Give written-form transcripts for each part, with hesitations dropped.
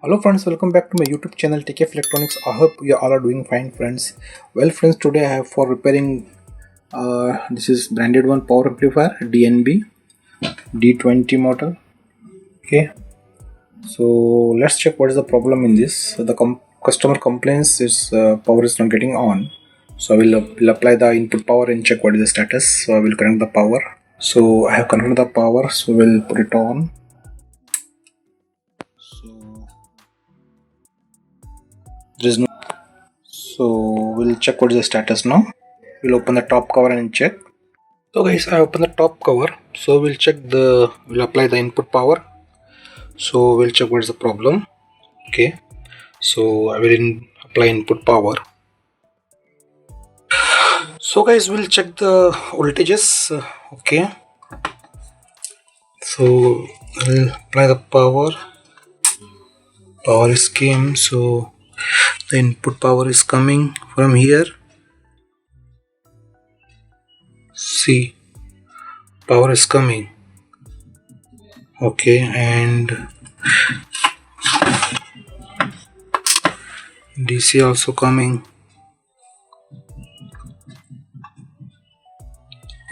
Hello friends, welcome back to my YouTube channel TKF Electronics. I hope you all are doing fine friends. Well friends, today I have for repairing this is branded one power amplifier DNB D20 model. Okay, so let's check what is the problem in this. So the customer complains is power is not getting on. So I will apply the input power and check what is the status. So I will connect the power. So I have connected the power, so we'll put it on. There is no. So we'll check what is the status now. We'll open the top cover and check. So guys, I open the top cover. So we'll apply the input power. So we'll check what is the problem. Okay. So I will apply input power. So guys, we'll check the voltages. Okay. So I'll apply the power. Power is came. So the input power is coming from here. See, power is coming. Okay, and DC also coming.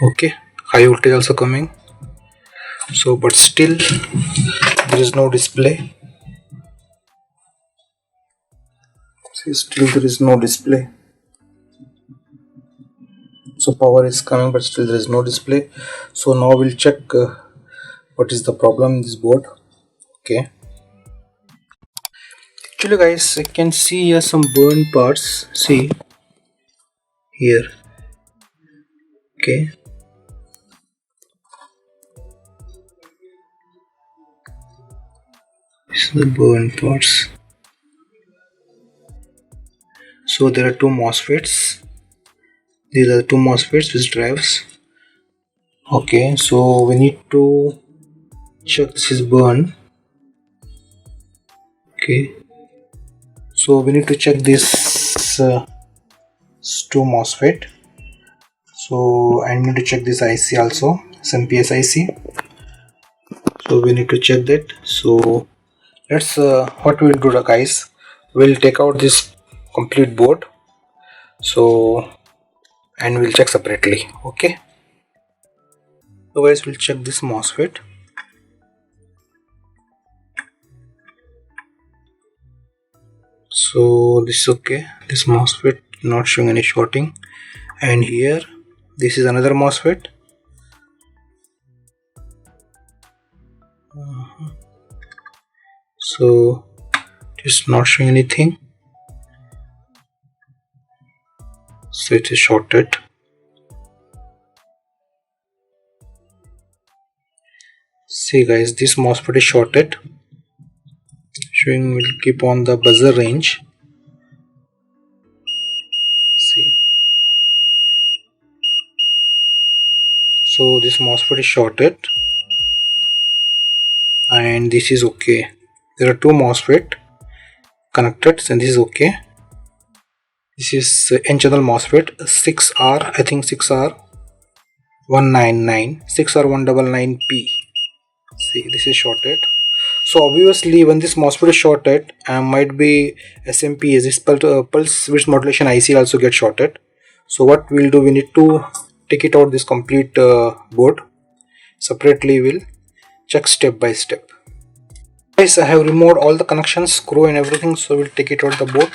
Okay, high voltage also coming. So but still there is no display. See, still there is no display. So power is coming but still there is no display. So now we'll check what is the problem in this board. Okay, actually guys, I can see here some burn parts. See here. Okay, this is the burn parts. So there are two MOSFETs. These are the two MOSFETs which drives. Okay, so we need to check this is burn. Okay, so we need to check this two MOSFET. So I need to check this IC also, SMPS IC. So we need to check that. So let's what we'll do guys, we'll take out this complete board. So and we'll check separately. Okay, so guys, we'll check this MOSFET. So this is okay, this MOSFET not showing any shorting, and here this is another MOSFET. So it's not showing anything, so it is shorted. See guys, this MOSFET is shorted, showing will keep on the buzzer range. See, so this MOSFET is shorted and this is okay. There are two MOSFET connected and this is okay. This is N channel MOSFET 6R, I think 6R199, 6R199P. See, this is shorted. So obviously when this MOSFET is shorted, might be SMP, this pulse width modulation IC also get shorted. So what we'll do, we need to take it out this complete board. Separately we'll check step by step. Guys, I have removed all the connections, screw and everything, so we'll take it out the board.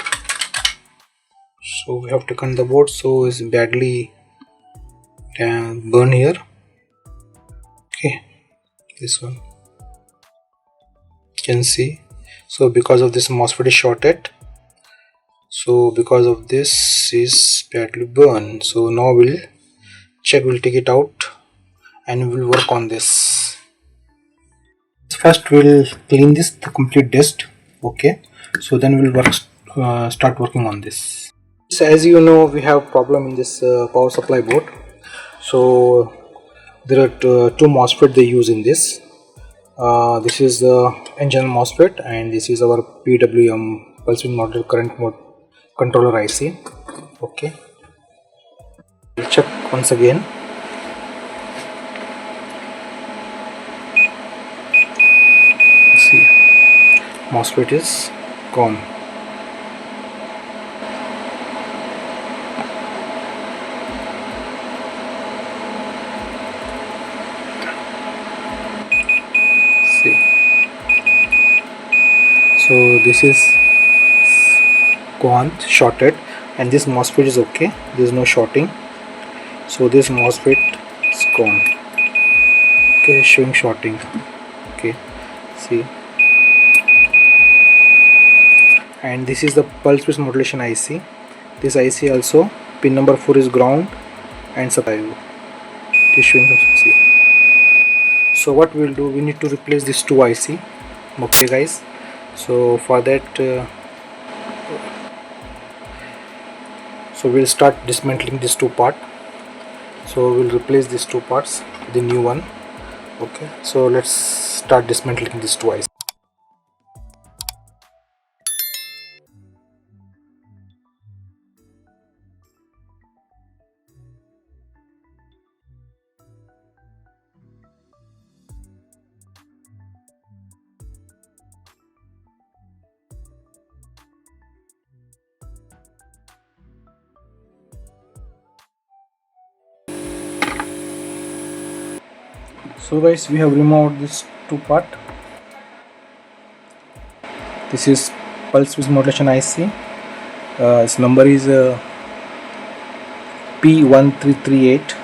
So we have taken the board, so it's badly burned here. Okay, this one you can see. So because of this MOSFET is shorted, so because of this is badly burned. So now we'll check, we'll take it out and we'll work on this. First we'll clean this, the complete dust. Okay, so then we'll start working on this. So as you know, we have problem in this power supply board. So there are two MOSFET they use in this. This is the N channel MOSFET and this is our PWM pulse width modulated current mode controller IC. Okay, we'll check once again. See, MOSFET is gone. See, so this is gone, shorted, and this MOSFET is okay, there is no shorting. So this MOSFET is gone. Okay, showing shorting. Okay, see, and this is the pulse width modulation IC. This IC also pin number 4 is ground and supply. It is showing some. See, so what we will do, we need to replace this 2 IC. Okay guys, so for that so we'll start dismantling this 2 part. So we'll replace these 2 parts with the new one. Okay, so let's start dismantling these 2 IC. So guys, we have removed this 2 part. This is pulse width modulation IC. Its number is P1338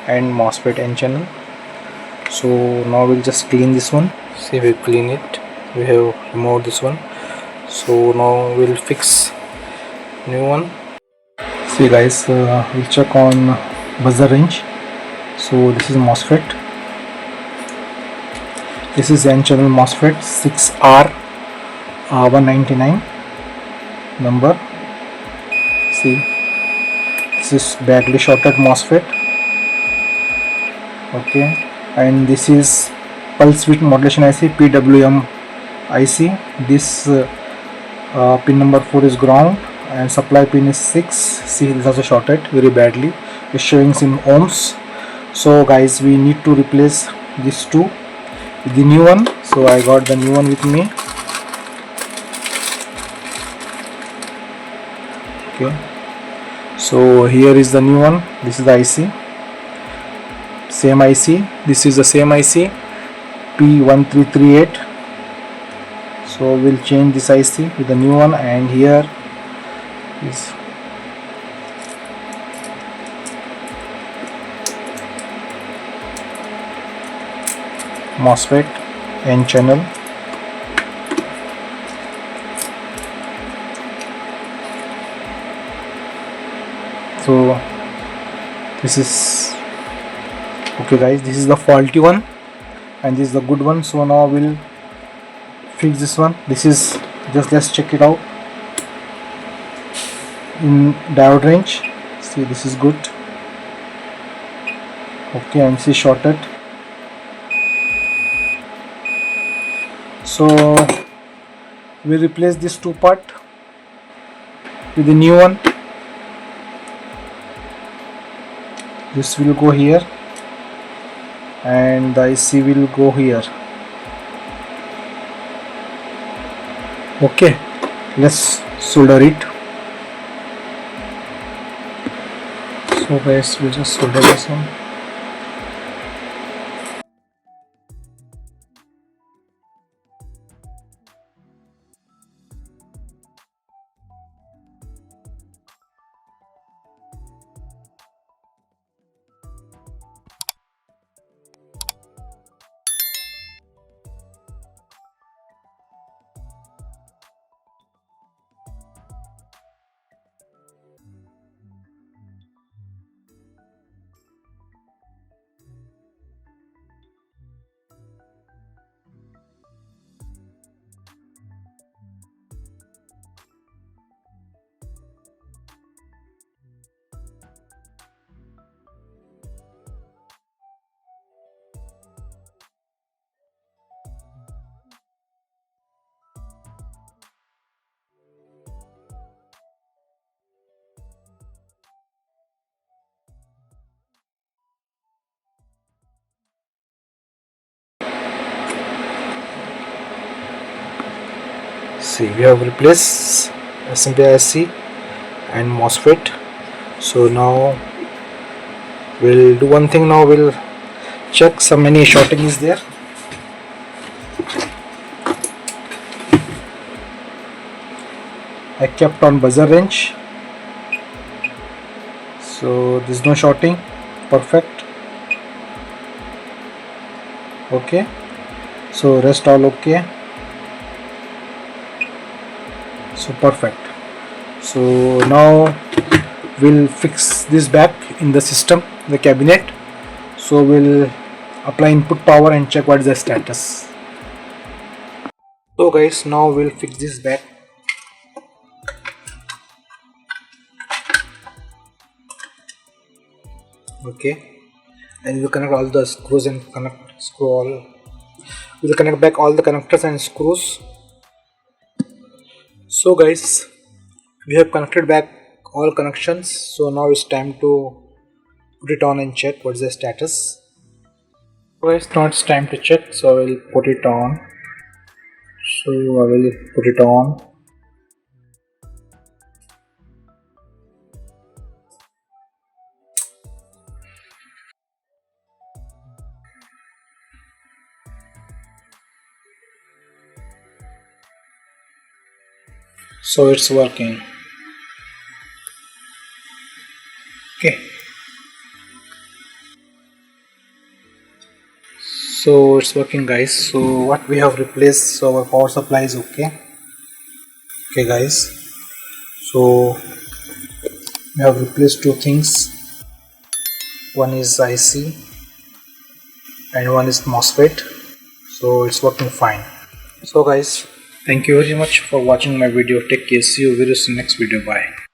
and MOSFET N channel. So now we'll just clean this one. See, we clean it. We have removed this one. So now we'll fix new one. See guys, we'll check on buzzer range. So this is MOSFET. This is N channel MOSFET 6R 199 number. See, this is badly shorted MOSFET. Okay, and this is pulse width modulation IC PWM IC. This pin number 4 is ground and supply pin is 6. See, this is also shorted very badly. It's showing some ohms. So guys, we need to replace these 2 with the new one. So I got the new one with me. Okay, so here is the new one. This is the IC, same IC. This is the same IC P1338. So we'll change this IC with the new one, and here is MOSFET N channel. So this is okay guys, this is the faulty one and this is the good one. So now we'll fix this one. This is just, let's check it out in diode range. See, this is good. Okay, and this is shorted. So we replace this 2 part with the new one. This will go here and the IC will go here. Okay, let's solder it. So guys, we'll just solder this one. See, we have replaced SMP IC and MOSFET. So now we'll do one thing. Now we'll check some any shorting is there. I kept on buzzer range, so there's no shorting. Perfect. Okay, so rest all okay. So perfect. So now we'll fix this back in the system, the cabinet. So we'll apply input power and check what is the status. So guys, now we'll fix this back. Okay, and we'll connect all the screws and we'll connect back all the connectors and screws. So guys, we have connected back all connections. So now it's time to put it on and check what's the status. So guys, now it's time to check. So I will put it on. So I will put it on. So it's working. Okay, so it's working guys. So what we have replaced, so our power supply is okay. Okay guys, so we have replaced two things. One is IC and one is MOSFET. So it's working fine. So guys, thank you very much for watching my video. Take care. See you very soon next video. Bye.